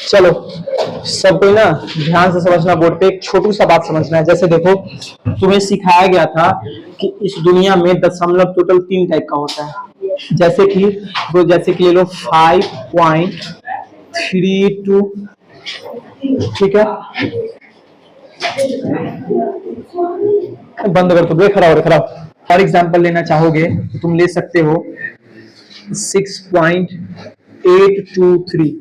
चलो सबको ना ध्यान से समझना, बोर्ड पे एक छोटू सा बात समझना है। जैसे देखो, तुम्हें सिखाया गया था कि इस दुनिया में दशमलव टोटल 3 टाइप का होता है। जैसे कि ले लो 5.32, ठीक है, बंद कर, तो खड़ा हो खड़ा। फॉर एग्जाम्पल लेना चाहोगे तो तुम ले सकते हो 6.823।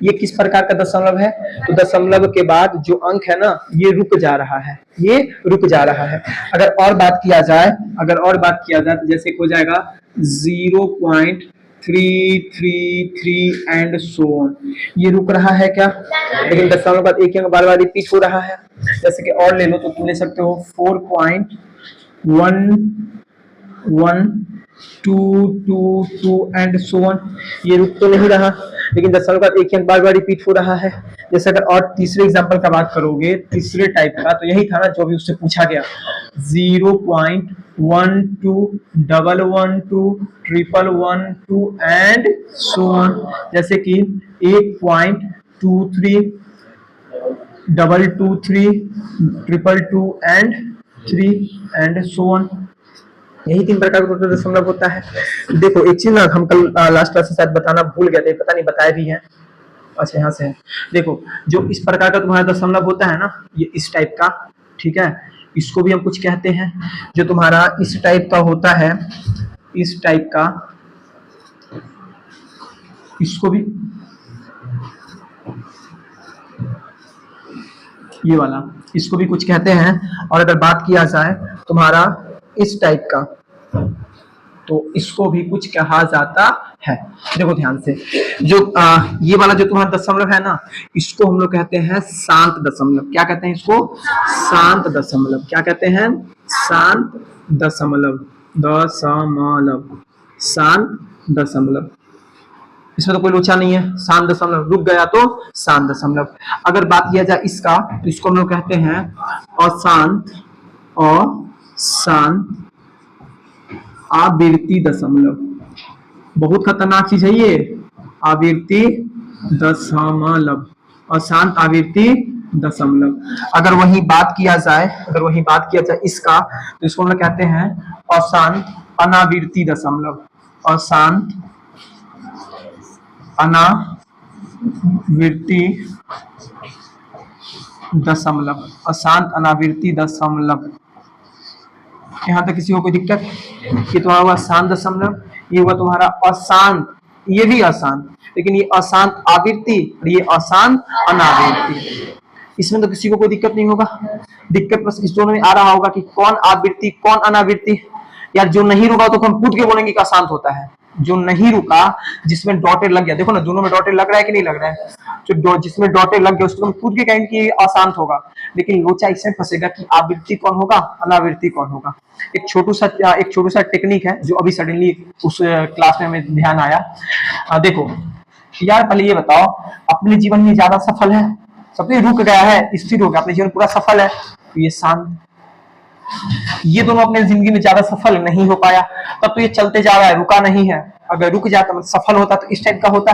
ये किस प्रकार का दशमलव है? तो दशमलव के बाद जो अंक है ना, ये रुक जा रहा है, ये रुक जा रहा है। अगर और बात किया जाए तो जैसे हो जाएगा 0.333 एंड सो ऑन, ये रुक रहा है क्या? लेकिन दशमलव के बाद एक अंक बार बार रिपीट हो रहा है। जैसे कि और ले लो तो तुम ले सकते हो 4.1122 एंड सो ऑन, ये रुक तो नहीं रहा, लेकिन दशमलव का एक अंक बार बार रिपीट हो रहा है। जैसे अगर और तीसरे एग्जांपल का बात करोगे, तीसरे टाइप का, तो यही था ना जो भी उससे पूछा गया, 0.12112112 एंड सो ऑन। जैसे कि 8.23 एंड 3 एंड सो ऑन। यही 3 प्रकार का दशमलव होता है। देखो एक चीज ना, हम कल लास्ट क्लास में शायद बताना भूल गए थे, पता नहीं बताए भी हैं। अच्छा यहाँ से है। देखो जो इस प्रकार का तुम्हारा दशमलव होता है ना, ये इस टाइप का, ठीक है, इसको भी हम कुछ कहते हैं। जो तुम्हारा इस टाइप का होता है, इस टाइप का, इसको भी, ये वाला, इसको भी कुछ कहते हैं। और अगर बात किया जाए तुम्हारा इस टाइप का, तो इसको भी कुछ कहा जाता है। देखो ध्यान से, जो ये वाला जो तुम्हारा दशमलव है ना, इसको हम लोग कहते हैं शांत दशमलव। क्या कहते हैं इसको? शांत दशमलव। क्या कहते हैं? शांत दशमलव। दशमलव, शांत दशमलव। इसमें तो कोई लोचा नहीं है, शांत दशमलव, रुक गया तो शांत दशमलव। अगर बात किया जाए इसका, तो इसको हम लोग कहते हैं अशांत, अशांत आवृत्ति दशमलव। बहुत खतरनाक चीज है ये, आवृत्ति दशमलव, अशांत आवृत्ति दशमलव। अगर वही बात किया जाए इसका, तो इसको हम लोग कहते हैं अशांत अनावृत्ति दशमलव। अशांत अनावृत्ति दशमलव, अशांत अनावृत्ति दशमलव। यहाँ तक किसी को कोई दिक्कत? ये तुम्हारा हुआ शांत दशमलव, ये हुआ तुम्हारा अशांत, ये भी अशांत, लेकिन ये अशांत आवृत्ति और ये अशांत अनावृत्ति। इसमें तो किसी को कोई दिक्कत नहीं होगा। दिक्कत बस इस दोनों में आ रहा होगा कि कौन आवृत्ति कौन अनावृत्ति। यार जो नहीं रुका तो हम कूद के बोलेंगे कि अशांत होता है, जो नहीं रुका, जिसमें डॉटेड लग गया, देखो ना दोनों में डॉटेड लग रहा है कि नहीं लग रहा है, जो जिसमें डॉटेड लग गया उसको हम कूद के कहेंगे कि अशांत होगा। लेकिन लोचा इसमें फंसेगा कि आवृत्ति कौन होगा, अनावृत्ति कौन होगा। एक छोटू सा टेक्निक है जो अभी सडनली उस क्लास में हमें ध्यान आया। देखो यार पहले ये बताओ, अपने जीवन में ज्यादा सफल है, सब रुक गया है, स्थिर हो गया, अपने जीवन पूरा सफल है, तो ये शांत। ये दोनों अपने जिंदगी में ज्यादा सफल नहीं हो पाया, तब तो ये चलते जा रहा है, रुका नहीं है। अगर रुक जाता मतलब सफल होता तो इस टाइप का होता।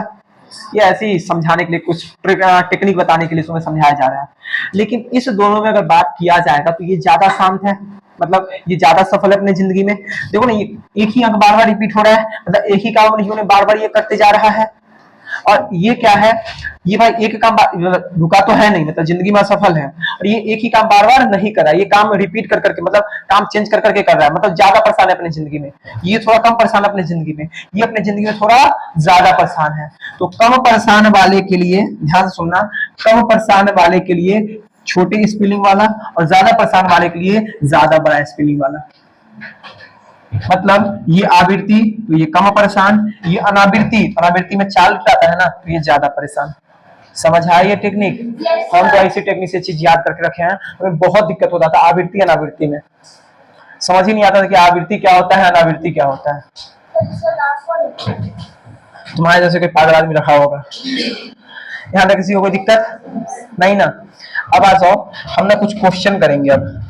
ये ऐसे ही समझाने के लिए, कुछ टेक्निक बताने के लिए तुम्हें समझाया जा रहा है। लेकिन इस दोनों में अगर बात किया जाएगा तो ये ज्यादा शांत है, मतलब ये ज्यादा सफल है अपने जिंदगी में। देखो ना, ये एक ही अंक बार बार रिपीट हो रहा है, मतलब एक ही काम जीवन में बार बार ये करते जा रहा है। और ये क्या है, ये भाई एक काम रुका तो है नहीं, मतलब जिंदगी में असफल है, और ये एक ही काम बार बार नहीं कर रहा है, ये काम रिपीट कर करके, मतलब काम चेंज कर करके कर रहा है, मतलब ज्यादा परेशान है अपनी जिंदगी में। ये थोड़ा कम परेशान है अपनी जिंदगी में, ये अपनी जिंदगी में थोड़ा ज्यादा परेशान है। तो कम परेशान वाले के लिए ध्यान से सुनना, कम परेशान वाले के लिए छोटे स्पेलिंग वाला, और ज्यादा परेशान वाले के लिए ज्यादा बड़ा स्पेलिंग वाला। मतलब ये आवृत्ति तो ये कम परेशान, ये अनावृत्ति में चाल जाता है ना, तो ये ज्यादा परेशान। समझ आया ये टेक्निक? हम तो ऐसी टेक्निक से चीज याद करके रखे हैं, हमें बहुत दिक्कत होता था आवृत्ति अनावृत्ति में, समझ ही नहीं आता था कि आवृत्ति क्या होता है, अनावृत्ति क्या होता है। तुम्हारे जैसे कोई पागल आदमी रखा होगा। यहाँ तक किसी को कोई दिक्कत नहीं ना? अब आ जाओ, हम ना कुछ क्वेश्चन करेंगे। अब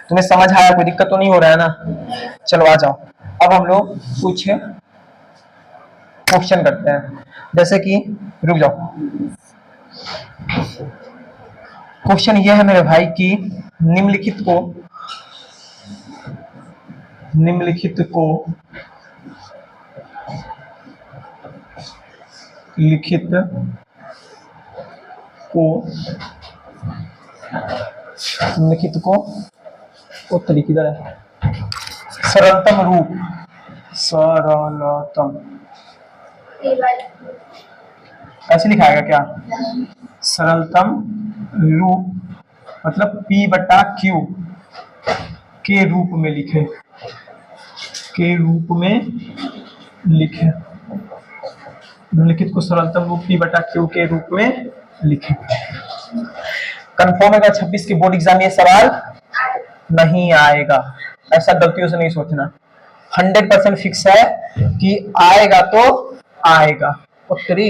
तुम्हें समझ आया, कोई दिक्कत तो नहीं हो रहा है ना? चलो आ जाओ, अब हम लोग कुछ क्वेश्चन करते हैं। जैसे कि रुक जाओ, क्वेश्चन ये है मेरे भाई कि निम्नलिखित को लिखित को उत्तरी किधर है, सरलतम ऐसे लिखाएगा क्या, सरलतम रूप मतलब P बटा Q के रूप में लिखे, निम्नलिखित को सरलतम रूप P बटा Q के रूप में लिखे। कंफर्म है 26 के बोर्ड एग्जाम ये सवाल नहीं आएगा, ऐसा गलतियों से नहीं सोचना। 100% फिक्स है कि आएगा तो आएगा उत्तरी,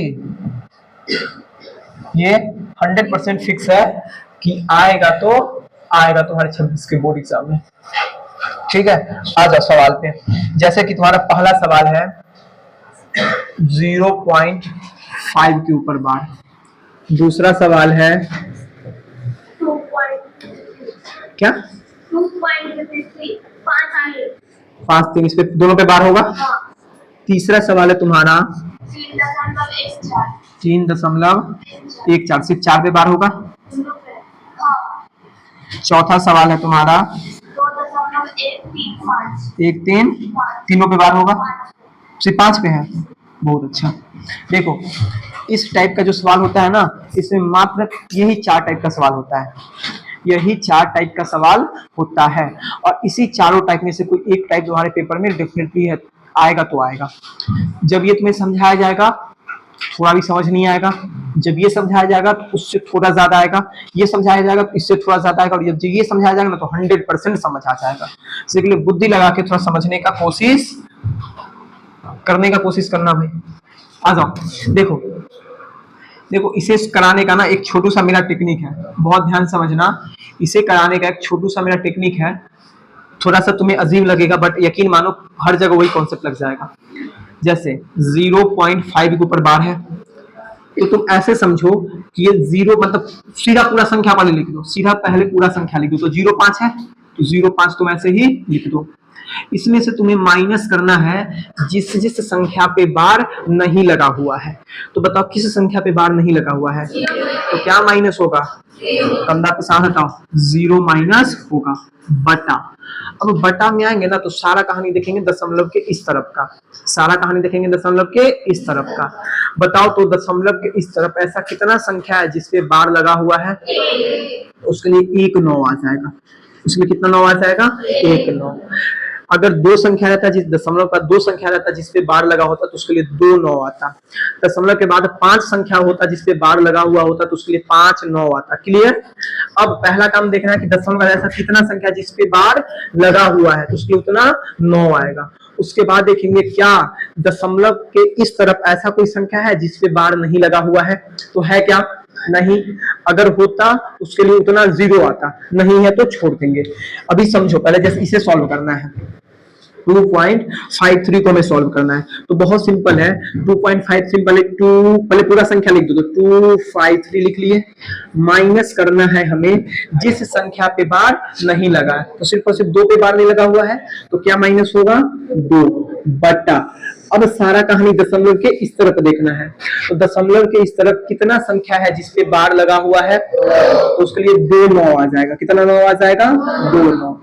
ये 100% फिक्स है कि आएगा तो आएगा तुम्हारे 26 के बोर्ड एग्जाम में। ठीक है, आ जाओ सवाल पे। जैसे कि तुम्हारा पहला सवाल है 0.5 के ऊपर बार, दूसरा सवाल है 2. क्या 5 3, इस पे दोनों पे बार होगा। तीसरा सवाल है तुम्हारा 3.14, सिर्फ 4 पे बार होगा। चौथा सवाल है तुम्हारा 1 3, तीनों पे बार होगा, सिर्फ 5 पे है। बहुत अच्छा। देखो इस टाइप का जो सवाल होता है ना, इसमें मात्र यही 4 टाइप का सवाल होता है, यही 4 टाइप का सवाल होता है। और इसी चारों टाइप में से कोई एक टाइप तुम्हारे पेपर में डेफिनेटली है, आएगा तो आएगा। जब ये तुम्हें समझाया जाएगा थोड़ा भी समझ नहीं आएगा, जब ये समझाया जाएगा तो उससे थोड़ा ज्यादा आएगा, ये समझाया जाएगा तो इससे थोड़ा ज्यादा आएगा, और जब ये समझाया जाएगा ना तो 100% समझ आ जाएगा। इसलिए बुद्धि लगा के थोड़ा समझने का कोशिश करना भाई। आ जाओ, देखो इसे कराने का ना एक छोटू सा मेरा टेक्निक है, बहुत ध्यान समझना। इसे कराने का एक छोटू सा मेरा टेक्निक है, थोड़ा सा तुम्हें अजीब लगेगा बट यकीन मानो हर जगह वही कॉन्सेप्ट लग जाएगा। जैसे 0.5 के ऊपर बार है तो तुम ऐसे समझो कि ये 0 मतलब सीधा पूरा संख्या वाले लिख दो, सीधा पहले पूरा संख्या लिख दो। तो 0.5 है तो 0.5 तुम ऐसे ही लिख दो। इसमें से तुम्हें माइनस करना है जिस संख्या पे बार नहीं लगा हुआ है। तो बताओ किस संख्या पे बार नहीं लगा हुआ है, तो क्या माइनस होगा, कंधा पे साथ हटाओ, 0 माइनस होगा बटा। अब बटा में आएंगे ना तो सारा कहानी देखेंगे दशमलव के इस तरफ का, सारा कहानी देखेंगे दशमलव के इस तरफ का। बताओ तो दशमलव के इस तरफ ऐसा कितना संख्या है जिसपे बार लगा हुआ है, उसके लिए 1 9 आ जाएगा। उसमें कितना 9 आ जाएगा, 1 9। अगर 2 संख्या रहता जिस दशमलव का 2 संख्या रहता जिसपे बार लगा होता तो उसके लिए 2 9 आता। दशमलव के बाद 5 संख्या होता जिसपे बार लगा हुआ होता तो उसके लिए 5 9 आता। क्लियर। अब पहला काम देखना है कि दशमलव का ऐसा कितना संख्या जिसपे बार लगा हुआ है तो उसके लिए उतना 9 आएगा। उसके बाद देखेंगे क्या दशमलव के इस तरफ ऐसा कोई संख्या है जिसपे बार नहीं लगा हुआ है, तो है क्या, नहीं। अगर होता उसके लिए उतना 0 आता, नहीं है तो छोड़ देंगे। अभी समझो पहले जैसे इसे सॉल्व करना है, 2.53 को हमें सॉल्व करना है तो बहुत सिंपल है। 2.53 पहले पूरा संख्या लिख दो, तो 253 लिख लिए। माइनस करना है हमें जिस संख्या पे बार नहीं लगा है, तो सिर्फ और सिर्फ 2 पे बार नहीं लगा हुआ है तो क्या माइनस होगा, 2 बटा। अब सारा कहानी दशमलव के इस तरफ देखना है, तो दशमलव के इस तरफ कितना संख्या है जिसपे बार लगा हुआ है, तो उसके लिए 2 9 आ जाएगा। कितना 9 आ जाएगा, 2 9।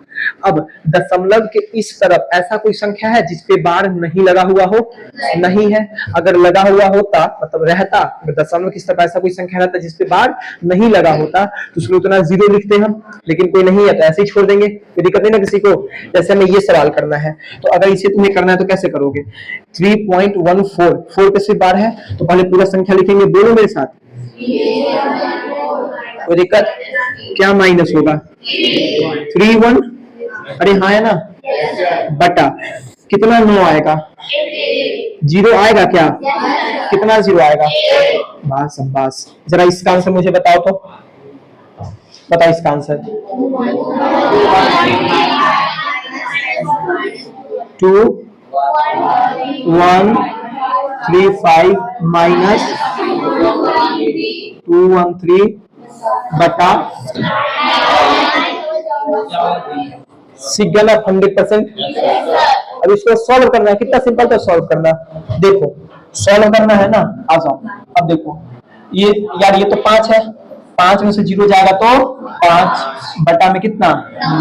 अब दशमलव के इस तरफ ऐसा कोई संख्या है जिसपे बार नहीं लगा हुआ हो, नहीं है। अगर लगा हुआ होता मतलब रहता, दशमलव की तरफ ऐसा कोई संख्या रहता जिसपे बार नहीं लगा होता तो उसमें उतना 0 लिखते हम, लेकिन कोई नहीं है तो ऐसे ही छोड़ देंगे, कोई दिक्कत नहीं ना किसी को। जैसे हमें ये सवाल करना है तो अगर इसे तुम्हें करना है तो कैसे करोगे, 3.14 4 पे सिर्फ बार है तो पहले पूरा संख्या लिखेंगे, बोलो मेरे साथ, कोई दिक्कत, क्या माइनस होगा, 3 1, अरे हाँ है ना, बटा कितना 9 आएगा, 0 आएगा क्या, कितना 0 आएगा, बस अब बस। जरा इसका आंसर मुझे बताओ तो, बताओ इसका आंसर, 2 1 35 माइनस 213 बटा सीख गया ना 100%। अब इसको सॉल्व करना है, कितना सिंपल था सॉल्व करना। देखो सॉल्व करना है ना, आ जाओ। अब देखो ये यार ये तो 5 है, 5 में से 0 जाएगा तो 5 बटा में कितना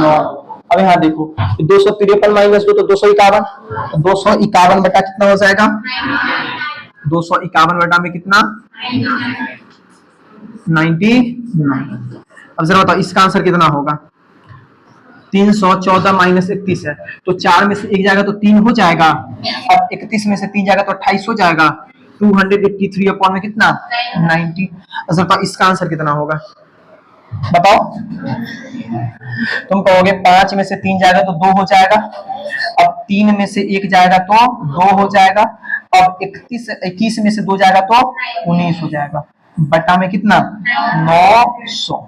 9। अब यहाँ देखो 253 माइनस 2 तो 251, 251 बटा कितना हो जाएगा 251 बटा में कितना 99। अब जरा बताओ इसका आंसर कितना होगा। 314 माइनस 31 है तो 4 में से 1 जाएगा तो 3 हो जाएगा। अब 31 में से 3 जाएगा तो 28 हो जाएगा। 283 अपॉन में कितना 90। अच्छा बताओ इसका आंसर कितना होगा बताओ। तुम कहोगे 5 में से 3 जाएगा तो 2 हो जाएगा। अब 3 में से 1 जाएगा तो 2 हो जाएगा। अब 21 में से 2 जाएगा तो 19 हो जाएगा बटा में कितना 900।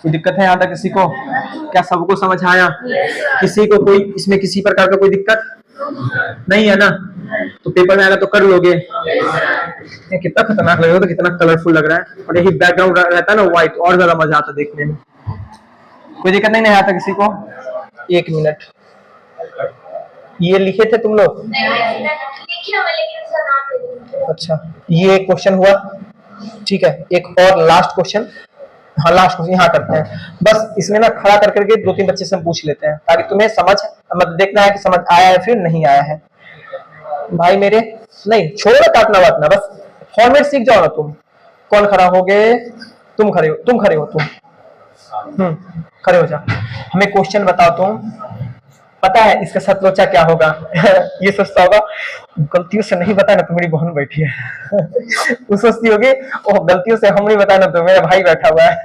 कोई दिक्कत है यहाँ तक किसी को? क्या सबको समझ आया? किसी को कोई इसमें किसी प्रकार का कोई दिक्कत नहीं है ना? तो पेपर में आएगा तो कर लोगे। कितना खतरनाक लगेगा, तो कितना कलरफुल लग रहा है, और यही बैकग्राउंड रहता है ना व्हाइट, और ज्यादा मजा आता देखने में। कोई दिक्कत नहीं आता किसी को? 1 मिनट, ये लिखे थे तुम लोग? अच्छा ये क्वेश्चन हुआ, ठीक है। एक और लास्ट क्वेश्चन, हाँ लास्ट क्वेश्चन यहाँ करते हैं। बस इसमें ना खड़ा कर करके 2-3 बच्चे से हम पूछ लेते हैं ताकि तुम्हें समझ मतलब देखना है कि समझ आया है फिर नहीं आया है। भाई मेरे नहीं छोड़ो ना काटना वाटना, बस फॉर्मेट सीख जाओ ना तुम। कौन खड़ा हो गए? तुम खड़े हो, तुम खड़े हो, तुम खड़े हो जा। हमें क्वेश्चन बताओ तुम। पता है इसका सतलोचा क्या होगा? ये सोचता होगा गलतियों से नहीं बताया ना तो मेरी बहन बैठी है। वो सोचती होगी ओह गलतियों से हम नहीं बताया ना तो मेरा भाई बैठा हुआ है,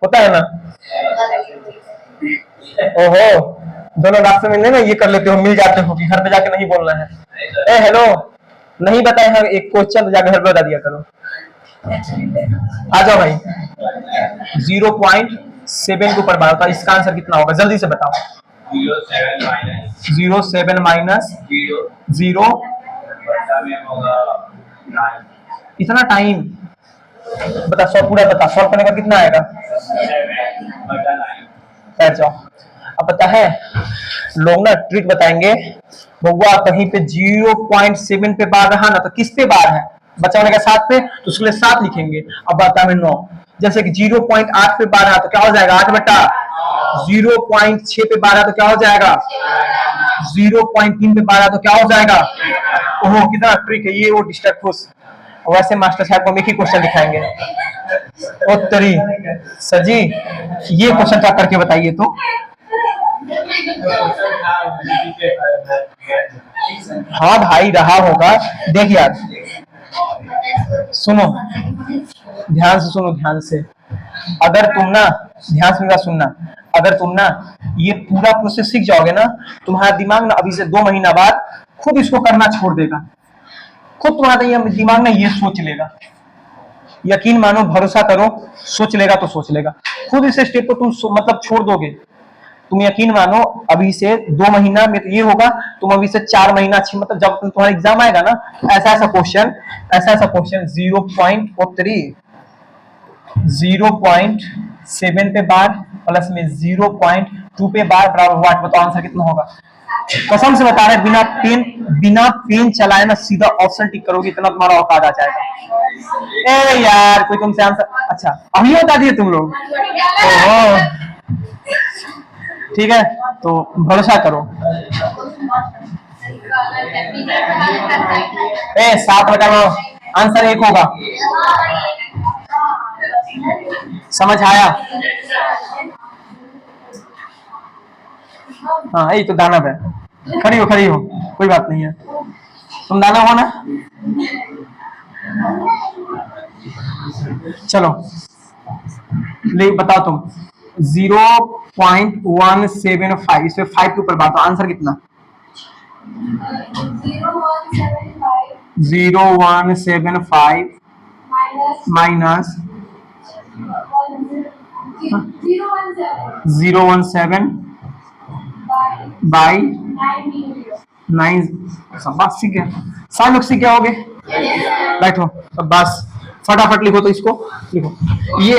होता है ना? ओहो दोनों रास्ते में ना ये कर लेते हो, मिल जाते हो कि घर पे जाके नहीं बोलना है। ए हेलो नहीं बताए हैं एक क्वेश्चन तो जाकर घर पे बता दिया करो। आ जाओ भाई 0.7 के ऊपर बार होता है, इसका आंसर कितना होगा जल्दी से बताओ। 07 माइनस 0 इतना टाइम बता, सॉल्व पूरा बता, सॉल्व करने का कितना आएगा? जाओ। अब पता है लोग ना ट्रिक बताएंगे, बउआ कहीं पे 0.7 पे बार रहा ना तो किस पे बार है? बचा होने का 7 पे तो उसके लिए 7 लिखेंगे। अब बता में 9, जैसे कि 0.8 पे बार रहा तो क्या हो जाएगा 8 बटा। 0.6 पे बार रहा तो क्या हो जाएगा 0.3 पे बार रहा तो क्या हो जाएगा। ओहो कितना ट्रिक है ये, वो डिस्ट्रैक्ट खुश। वैसे मास्टर साहब को हम एक ही क्वेश्चन दिखाएंगे। उत्तरी सजी ये क्वेश्चन क्या करके बताइए तो। हाँ भाई रहा होगा, देख यार सुनो ध्यान से, सुनो ध्यान से। अगर तुम ना ध्यान से मेरा सुनना, अगर तुम ना ये पूरा प्रोसेस सीख जाओगे ना, तुम्हारा दिमाग ना अभी से 2 महीना बाद खुद इसको करना छोड़ देगा। खुद तुम्हारा दिमाग ना ये सोच लेगा, यकीन मानो भरोसा करो, सोच लेगा तो सोच लेगा खुद। इस स्टेप को तुम मतलब छोड़ दोगे, तुम यकीन मानो अभी से 2 महीना में तो ये होगा, तुम अभी से 4 महीना मतलब जब तुम्हारा एग्जाम आएगा ना ऐसा ऐसा क्वेश्चन 0.7 पे बार प्लस में 0.2 पे बार बराबर व्हाट, बताओ आंसर कितना होगा? कसम से बता रहे बिना पेन चलाए ना सीधा ऑप्शन टिक करोगे इतना तुम्हारा औकात आ जाएगा। ए यार कोई तुमसे आंसर, अच्छा अभी बता दिए तुम लोग। ठीक है तो भरोसा करो। 7 बटा 9 आंसर 1 होगा। समझ आया? हाँ यही तो दानव है। खड़ी हो कोई बात नहीं है, तुम दानव हो ना। चलो ले बताओ तुम 0.175 इसमें 5 के ऊपर बात, आंसर कितना? 0175 माइनस 017 बाई नाइन, शाबाश सीख गया। सारे लोग सीख गया होगे। बैठो अब बस फटाफट लिखो, तो इसको लिखो ये